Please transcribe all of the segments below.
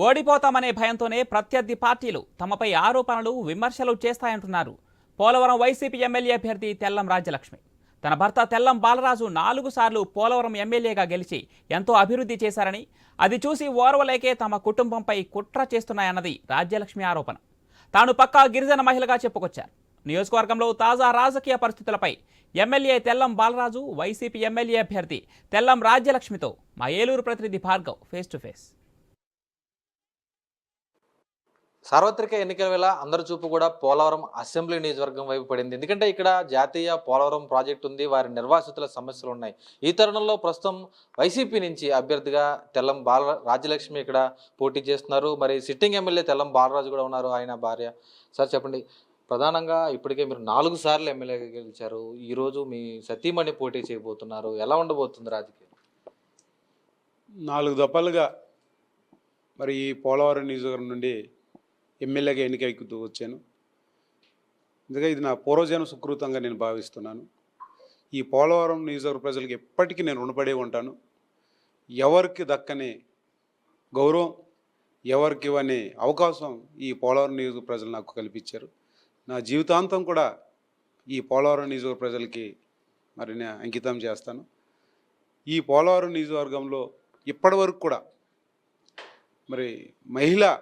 ఓడిపోతామనే భయంతోనే ప్రత్యర్థి పార్టీలు తమపై ఆరోపణలు విమర్శలు చేస్తాయంటున్నారు పోలవరం వైసీపీ ఎమ్మెల్యే అభ్యర్థి తెల్లం రాజ్యలక్ష్మి. తన భర్త తెల్లం బాలరాజు 4 సార్లు పోలవరం ఎమ్మెల్యేగా గెలిచి ఎంతో అభివృద్ధి చేశారని, అది చూసి ఓర్వలేకే తమ కుటుంబంపై కుట్ర చేస్తున్నాయన్నది రాజ్యలక్ష్మి ఆరోపణ. తాను పక్కా గిరిజన మహిళగా చెప్పుకొచ్చారు. నియోజకవర్గంలో తాజా రాజకీయ పరిస్థితులపై MLA Tellam Balaraju, YCP MLA అభ్యర్థి తెల్లం రాజ్యలక్ష్మితో మా ఏలూరు ప్రతినిధి భార్గవ్ ఫేస్ టు ఫేస్. సార్వత్రిక ఎన్నికల వేళ అందరి చూపు కూడా పోలవరం అసెంబ్లీ నియోజకవర్గం వైపు పడింది. ఎందుకంటే ఇక్కడ జాతీయ పోలవరం ప్రాజెక్టు ఉంది, వారి నిర్వాసితుల సమస్యలు ఉన్నాయి. ఈ తరుణంలో ప్రస్తుతం వైసీపీ నుంచి అభ్యర్థిగా తెల్లం రాజ్యలక్ష్మి ఇక్కడ పోటీ చేస్తున్నారు. మరి సిట్టింగ్ ఎమ్మెల్యే తెల్లం బాలరాజు కూడా ఉన్నారు, ఆయన భార్య. సార్ చెప్పండి, ప్రధానంగా ఇప్పటికే మీరు 4 సార్లు ఎమ్మెల్యేగా గెలిచారు. ఈరోజు మీ సతీమణి పోటీ చేయబోతున్నారు. ఎలా ఉండబోతుంది రాజకీయం? 4 దఫాలుగా మరి ఈ పోలవరం నియోజకవర్గం నుండి ఎమ్మెల్యేగా ఎన్నికైకుతూ వచ్చాను. అందుకే ఇది నా పూర్వజన్మ సుకృతంగా నేను భావిస్తున్నాను. ఈ పోలవరం నియోజకవర్గ ప్రజలకు ఎప్పటికీ నేను రుణపడి ఉంటాను. ఎవరికి దక్కని గౌరవం, ఎవరికి ఇవ్వని అవకాశం ఈ పోలవరం నియోజకవర్గ ప్రజలు నాకు కల్పించారు. నా జీవితాంతం కూడా ఈ పోలవరం నియోజకవర్గ ప్రజలకి మరి నేను అంకితం చేస్తాను. ఈ పోలవరం నియోజకవర్గంలో ఇప్పటి వరకు కూడా మరి మహిళా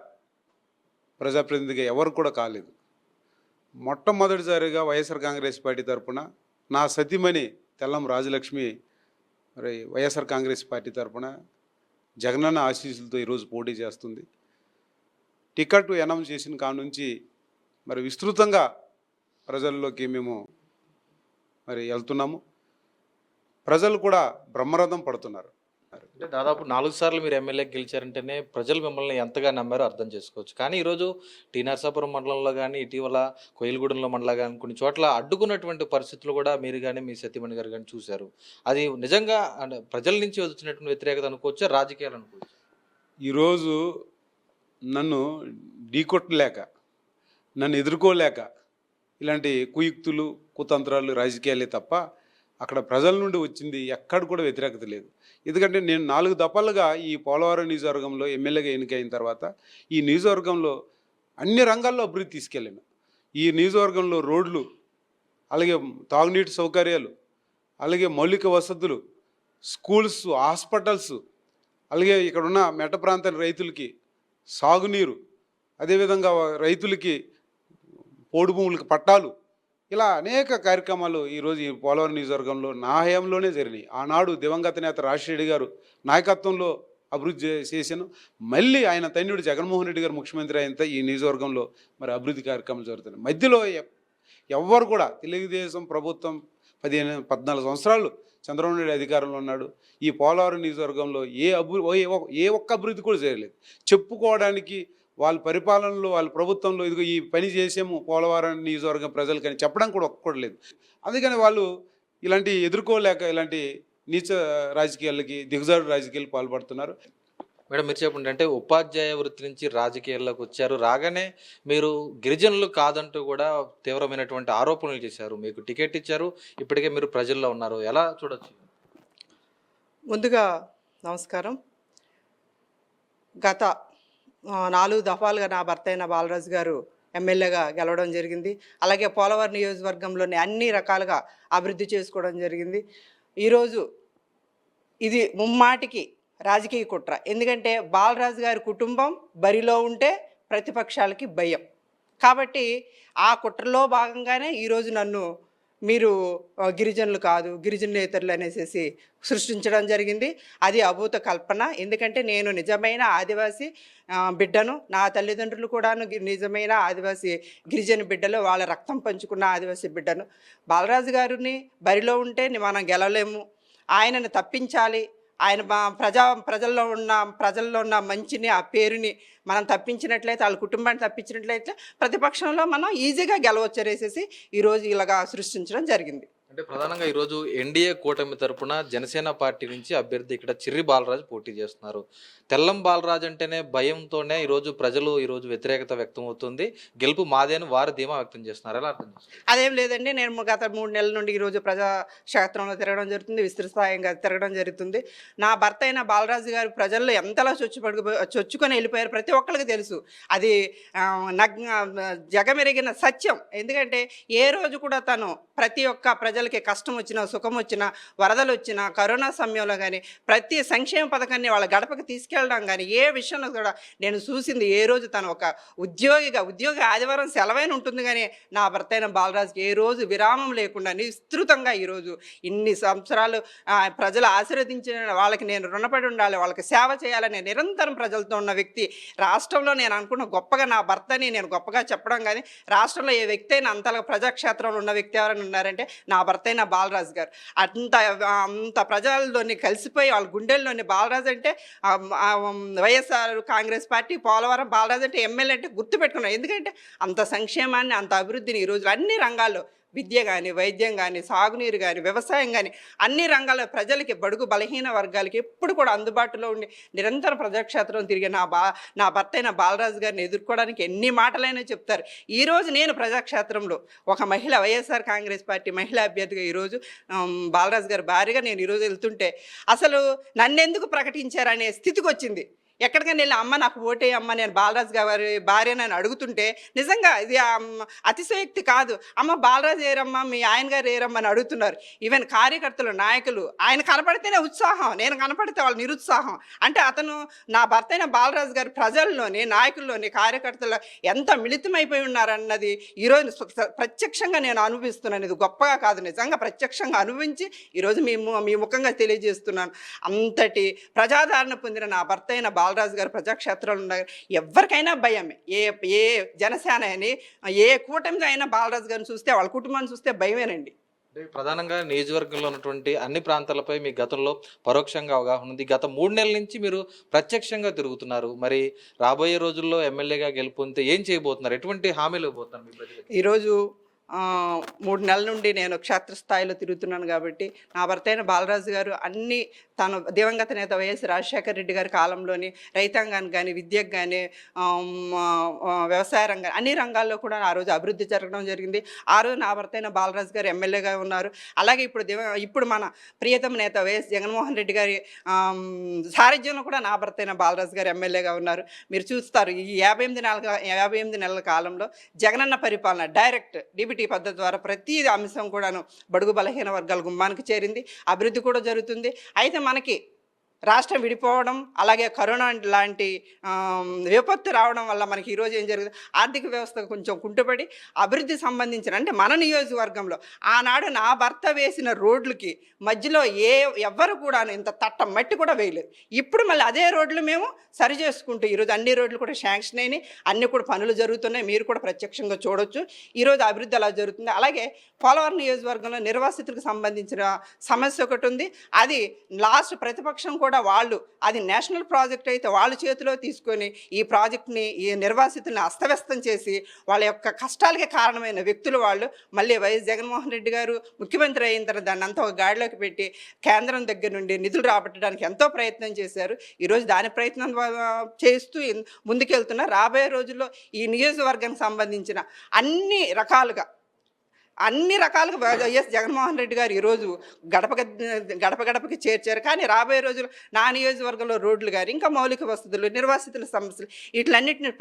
ప్రజాప్రతినిధిగా ఎవరు కూడా కాలేదు. మొట్టమొదటిసారిగా వైఎస్ఆర్ కాంగ్రెస్ పార్టీ తరఫున నా సతీమణి తెల్లం రాజలక్ష్మి మరి వైఎస్ఆర్ కాంగ్రెస్ పార్టీ తరఫున జగనన్న ఆశీస్సులతో ఈరోజు పోటీ చేస్తుంది. టికెట్ అనౌన్స్ చేసిన కాడ నుంచి మరి విస్తృతంగా ప్రజల్లోకి మేము మరి వెళ్తున్నాము. ప్రజలు కూడా బ్రహ్మరథం పడుతున్నారు. అంటే దాదాపు 4 సార్లు మీరు ఎమ్మెల్యేకి గెలిచారంటేనే ప్రజలు మిమ్మల్ని ఎంతగా నమ్మారో అర్థం చేసుకోవచ్చు. కానీ ఈరోజు టీ నరసాపురం మండలంలో కానీ, ఇటీవల కోయిలగూడెంలో మండలం కానీ కొన్ని చోట్ల అడ్డుకున్నటువంటి పరిస్థితులు కూడా మీరు కానీ మీ సతీమణి గారు కానీ చూశారు. అది నిజంగా ప్రజల నుంచి వచ్చినటువంటి వ్యతిరేకత అనుకోవచ్చు, రాజకీయాలు అనుకోవచ్చు. ఈరోజు నన్ను ఢీకొట్టలేక, నన్ను ఎదుర్కోలేక ఇలాంటి కుయుక్తులు, కుతంత్రాలు, రాజకీయాలే తప్ప అక్కడ ప్రజల నుండి వచ్చింది ఎక్కడ కూడా వ్యతిరేకత లేదు. ఎందుకంటే నేను 4 దఫాలుగా ఈ పోలవరం నియోజకవర్గంలో ఎమ్మెల్యేగా ఎన్నికైన తర్వాత ఈ నియోజకవర్గంలో అన్ని రంగాల్లో అభివృద్ధి తీసుకెళ్ళాను. ఈ నియోజకవర్గంలో రోడ్లు, అలాగే తాగునీటి సౌకర్యాలు, అలాగే మౌలిక వసతులు, స్కూల్స్, హాస్పిటల్స్, అలాగే ఇక్కడ ఉన్న మెట్ట ప్రాంత రైతులకి సాగునీరు, అదేవిధంగా రైతులకి పోడు భూములకి పట్టాలు, ఇలా అనేక కార్యక్రమాలు ఈరోజు ఈ పోలవరం నియోజకవర్గంలో నా హయాంలోనే జరిగినాయి. ఆనాడు దివంగత నేత రాజశేఖర రెడ్డి గారు నాయకత్వంలో అభివృద్ధి చేశాను. మళ్ళీ ఆయన తన్యుడు జగన్మోహన్ రెడ్డి గారు ముఖ్యమంత్రి అయినంత ఈ నియోజకవర్గంలో మరి అభివృద్ధి కార్యక్రమాలు జరుగుతున్నాయి. మధ్యలో ఎవ్వరు కూడా తెలుగుదేశం ప్రభుత్వం 14 సంవత్సరాలు చంద్రబాబు నాయుడు అధికారంలో ఉన్నాడు. ఈ పోలవరం నియోజకవర్గంలో ఏ ఒక్క అభివృద్ధి కూడా చేయలేదు. చెప్పుకోవడానికి వాళ్ళ పరిపాలనలో, వాళ్ళ ప్రభుత్వంలో ఇదిగో ఈ పని చేసాము పోలవరం నియోజకవర్గం ప్రజలకని చెప్పడం కూడా ఒక్కడు లేదు. అందుకని వాళ్ళు ఇలాంటి ఎదుర్కోలేక ఇలాంటి నీచ రాజకీయాలకి, దిగజారు రాజకీయాలు పాల్పడుతున్నారు. మేడం, మీరు చెప్పండి, అంటే ఉపాధ్యాయ వృత్తి నుంచి రాజకీయాల్లోకి వచ్చారు. రాగానే మీరు గిరిజనులు కాదంటూ కూడా తీవ్రమైనటువంటి ఆరోపణలు చేశారు. మీకు టికెట్ ఇచ్చారు, ఇప్పటికే మీరు ప్రజల్లో ఉన్నారు. ఎలా చూడొచ్చు? ముందుగా నమస్కారం. గత 4 దఫాలుగా నా భర్త అయిన బాలరాజు గారు ఎమ్మెల్యేగా గెలవడం జరిగింది. అలాగే పోలవరం నియోజకవర్గంలోని అన్ని రకాలుగా అభివృద్ధి చేసుకోవడం జరిగింది. ఈరోజు ఇది ముమ్మాటికి రాజకీయ కుట్ర. ఎందుకంటే బాలరాజు గారి కుటుంబం బరిలో ఉంటే ప్రతిపక్షాలకి భయం. కాబట్టి ఆ కుట్రలో భాగంగానే ఈరోజు నన్ను మీరు గిరిజనులు కాదు, గిరిజనేతరులు అనేసి సృష్టించడం జరిగింది. అది అభూత కల్పన. ఎందుకంటే నేను నిజమైన ఆదివాసీ బిడ్డను, నా తల్లిదండ్రులు కూడాను నిజమైన ఆదివాసీ గిరిజన బిడ్డలు, వాళ్ళ రక్తం పంచుకున్న ఆదివాసీ బిడ్డను. బాలరాజు గారిని బరిలో ఉంటే మనం గెలవలేము, ఆయనను తప్పించాలి. ఆయన ప్రజల్లో ఉన్న మంచిని, ఆ పేరుని మనం తప్పించినట్లయితే, వాళ్ళ కుటుంబాన్ని తప్పించినట్లయితే ప్రతిపక్షంలో మనం ఈజీగా గెలవచ్చు అనేసి ఈరోజు ఇలాగా సృష్టించడం జరిగింది. అంటే ప్రధానంగా ఈరోజు ఎన్డీఏ కూటమి తరపున జనసేన పార్టీ నుంచి అభ్యర్థి ఇక్కడ చిర్రి బాలరాజు పోటీ చేస్తున్నారు. తెల్లం బాలరాజు అంటేనే భయంతోనే ఈరోజు ప్రజలు ఈరోజు వ్యతిరేకత వ్యక్తం అవుతుంది. గెలుపు మాదే అని వారు ధీమా వ్యక్తం చేస్తున్నారు. ఎలా అర్థం చేసుకోవాలి? అదేం లేదండి, నేను గత 3 నెలల నుండి ఈరోజు ప్రజాక్షేత్రంలో తిరగడం జరుగుతుంది, విస్తృతస్థాయిగా తిరగడం జరుగుతుంది. నా భర్త అయిన బాలరాజు గారు ప్రజల్లో ఎంతలా చొచ్చుకొని వెళ్ళిపోయారు ప్రతి ఒక్కరికి తెలుసు. అది జగమెరిగిన సత్యం. ఎందుకంటే ఏ రోజు కూడా తను ప్రతి ఒక్క ప్రజలకి కష్టం వచ్చినా, సుఖం వచ్చినా, వరదలు వచ్చినా, కరోనా సమయంలో కానీ ప్రతి సంక్షేమ పథకాన్ని వాళ్ళ గడపకి తీసుకెళ్ళడం కానీ ఏ విషయంలో కూడా నేను చూసింది ఏ రోజు తను ఒక ఉద్యోగి ఆదివారం సెలవైన ఉంటుంది, కానీ నా భర్త అయిన బాలరాజుకి ఏ రోజు విరామం లేకుండా విస్తృతంగా ఈరోజు ఇన్ని సంవత్సరాలు ప్రజలు ఆశీర్వదించిన వాళ్ళకి నేను రుణపడి ఉండాలి, వాళ్ళకి సేవ చేయాలని నిరంతరం ప్రజలతో ఉన్న వ్యక్తి. రాష్ట్రంలో నేను అనుకున్న గొప్పగా నా భర్తని నేను గొప్పగా చెప్పడం కానీ రాష్ట్రంలో ఏ వ్యక్తి అయినా అంతగా ప్రజాక్షేత్రంలో ఉన్న వ్యక్తి ఎవరైనా ఉన్నారంటే నా భర్త అయిన బాలరాజు గారు. అంత ప్రజల్లోని కలిసిపోయి వాళ్ళ గుండెల్లోని బాలరాజు అంటే వైఎస్ఆర్ కాంగ్రెస్ పార్టీ పోలవరం బాలరాజు అంటే ఎమ్మెల్యే అంటే గుర్తుపెట్టుకున్నాను. ఎందుకంటే అంత సంక్షేమాన్ని, అంత అభివృద్ధిని ఈరోజు అన్ని రంగాల్లో విద్య కానీ, వైద్యం కానీ, సాగునీరు కానీ, వ్యవసాయం కానీ అన్ని రంగాల ప్రజలకి, బడుగు బలహీన వర్గాలకి ఎప్పుడు కూడా అందుబాటులో ఉండి నిరంతర ప్రజాక్షేత్రం తిరిగి నా భర్త అయిన బాలరాజు గారిని ఎదుర్కోవడానికి ఎన్ని మాటలైనా చెప్తారు. ఈరోజు నేను ప్రజాక్షేత్రంలో ఒక మహిళ, వైఎస్ఆర్ కాంగ్రెస్ పార్టీ మహిళా అభ్యర్థిగా ఈరోజు బాలరాజు గారి భార్యగా నేను ఈరోజు వెళ్తుంటే అసలు నన్నెందుకు ప్రకటించారనే స్థితికి వచ్చింది. ఎక్కడికైనా వెళ్ళి అమ్మ నాకు ఓటే అమ్మ, నేను బాలరాజు గారి భార్యని అని అడుగుతుంటే నిజంగా ఇది అతిశయోక్తి కాదు. అమ్మ బాలరాజు ఏరమ్మా, మీ ఆయన గారు ఏరమ్మా అని అడుగుతున్నారు. ఈవెన్ కార్యకర్తలు, నాయకులు ఆయన కనపడితేనే ఉత్సాహం, నేను కనపడితే వాళ్ళు నిరుత్సాహం. అంటే అతను నా భర్త అయిన బాలరాజు గారు ప్రజల్లోని, నాయకుల్లోని, కార్యకర్తల్లో ఎంత మిళితమైపోయి ఉన్నారన్నది ఈరోజు ప్రత్యక్షంగా నేను అనుభవిస్తున్నాను. ఇది గొప్పగా కాదు, నిజంగా ప్రత్యక్షంగా అనుభవించి ఈరోజు మీ ముఖంగా తెలియజేస్తున్నాను. అంతటి ప్రజాదరణ పొందిన నా భర్త అయిన బాలరాజు గారు ప్రజాక్షేత్రంలో ఉన్నారు. ఎవరికైనా భయమే. ఏ జనసేన అని, ఏ కూటమిగా అయినా బాలరాజు గారిని చూస్తే, వాళ్ళ కుటుంబాన్ని చూస్తే భయమేనండి. ప్రధానంగా నియోజకవర్గంలో ఉన్నటువంటి అన్ని ప్రాంతాలపై మీ గతంలో పరోక్షంగా అవగాహన ఉంది. గత 3 నెలల నుంచి మీరు ప్రత్యక్షంగా తిరుగుతున్నారు. మరి రాబోయే రోజుల్లో ఎమ్మెల్యేగా గెలుపొందితే ఏం చేయబోతున్నారు? ఎటువంటి హామీలు ఇవ్వబోతున్నారు మీ ప్రజలకు? ఈరోజు 3 నెలల నుండి నేను క్షేత్రస్థాయిలో తిరుగుతున్నాను కాబట్టి నా భర్త అయిన బాలరాజు గారు అన్ని తను దివంగత నేత వైఎస్ రాజశేఖర రెడ్డి గారి కాలంలోని రైతాంగానికి కానీ, విద్యకు కానీ, వ్యవసాయ రంగం అన్ని రంగాల్లో కూడా ఆ రోజు అభివృద్ధి జరగడం జరిగింది. ఆ రోజు నా భర్త అయిన బాలరాజు గారు ఎమ్మెల్యేగా ఉన్నారు. అలాగే ఇప్పుడు మన ప్రియతమ నేత వైఎస్ జగన్మోహన్ రెడ్డి గారి సారథ్యంలో కూడా నా భర్త అయిన బాలరాజు గారు ఎమ్మెల్యేగా ఉన్నారు. మీరు చూస్తారు ఈ 58 నెలల కాలంలో జగనన్న పరిపాలన డైరెక్ట్ డిబిటీ పద్ధతి ద్వారా ప్రతి అంశం కూడాను బడుగు బలహీన వర్గాల గుమ్మానికి చేరింది. అభివృద్ధి కూడా జరుగుతుంది. అయితే మనకి రాష్ట్రం విడిపోవడం, అలాగే కరోనా లాంటి విపత్తు రావడం వల్ల మనకి ఈరోజు ఏం జరిగింది, ఆర్థిక వ్యవస్థ కొంచెం కుంటుపడి అభివృద్ధి సంబంధించిన అంటే మన నియోజకవర్గంలో ఆనాడు నా భర్త వేసిన రోడ్లకి మధ్యలో ఎవ్వరు కూడా ఇంత తట్ట మట్టి కూడా వేయలేదు. ఇప్పుడు మళ్ళీ అదే రోడ్లు మేము సరి చేసుకుంటూ ఈరోజు అన్ని రోడ్లు కూడా శాంక్షన్ అయినాయి, అన్ని కూడా పనులు జరుగుతున్నాయి. మీరు కూడా ప్రత్యక్షంగా చూడొచ్చు ఈరోజు అభివృద్ధి అలా జరుగుతుంది. అలాగే పోలవరం నియోజకవర్గంలో నిర్వాసితులకు సంబంధించిన సమస్య ఒకటి ఉంది. అది లాస్ట్ ప్రతిపక్షం కూడా వాళ్ళు అది నేషనల్ ప్రాజెక్ట్ అయితే వాళ్ళ చేతిలో తీసుకొని ఈ ప్రాజెక్ట్ని, ఈ నిర్వాసితుల్ని అస్తవ్యస్తం చేసి వాళ్ళ యొక్క కష్టాలకి కారణమైన వ్యక్తులు వాళ్ళు మళ్ళీ వైఎస్ జగన్మోహన్ రెడ్డి గారు ముఖ్యమంత్రి అయిన తర్వాత దాన్ని అంతా ఒక గాడిలోకి పెట్టి కేంద్రం దగ్గర నుండి నిధులు రాబట్టడానికి ఎంతో ప్రయత్నం చేశారు. ఈరోజు దాని ప్రయత్నం చేస్తూ ముందుకెళ్తున్నారు. రాబోయే రోజుల్లో ఈ నియోజకవర్గానికి సంబంధించిన అన్ని రకాలుగా వైఎస్ జగన్మోహన్ రెడ్డి గారు ఈరోజు గడపకి చేర్చారు. కానీ రాబోయే రోజులు నా నియోజకవర్గంలో రోడ్లు కానీ, ఇంకా మౌలిక వసతులు, నిర్వాసితుల సమస్యలు వీటిలన్నింటినీ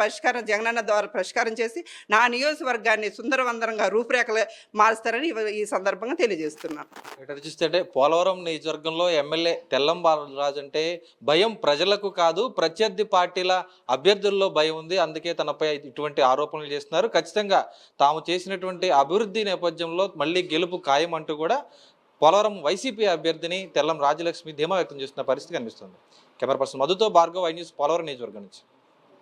జగనన్న ద్వారా పరిష్కారం చేసి నా నియోజకవర్గాన్ని సుందరవందరంగా రూపురేఖలు మారుస్తారని ఈ సందర్భంగా తెలియజేస్తున్నాను. ఇక్కడ చూస్తే పోలవరం నియోజకవర్గంలో ఎమ్మెల్యే తెల్లం బాలరాజు అంటే భయం ప్రజలకు కాదు, ప్రత్యర్థి పార్టీల అభ్యర్థుల్లో భయం ఉంది. అందుకే తనపై ఇటువంటి ఆరోపణలు చేస్తున్నారు. ఖచ్చితంగా తాము చేసినటువంటి అభివృద్ధి నేపథ్యంలో మళ్ళీ గెలుపు ఖాయం అంటూ కూడా పోలవరం వైసీపీ అభ్యర్థిని తెల్లం రాజ్యలక్ష్మి ధీమా వ్యక్తం చేస్తున్న పరిస్థితి కనిపిస్తుంది. కెమెరా పర్సన్ మధుతో భార్గవ్, ఐ న్యూస్, పోలవరం నియోజకవర్గం నుంచి.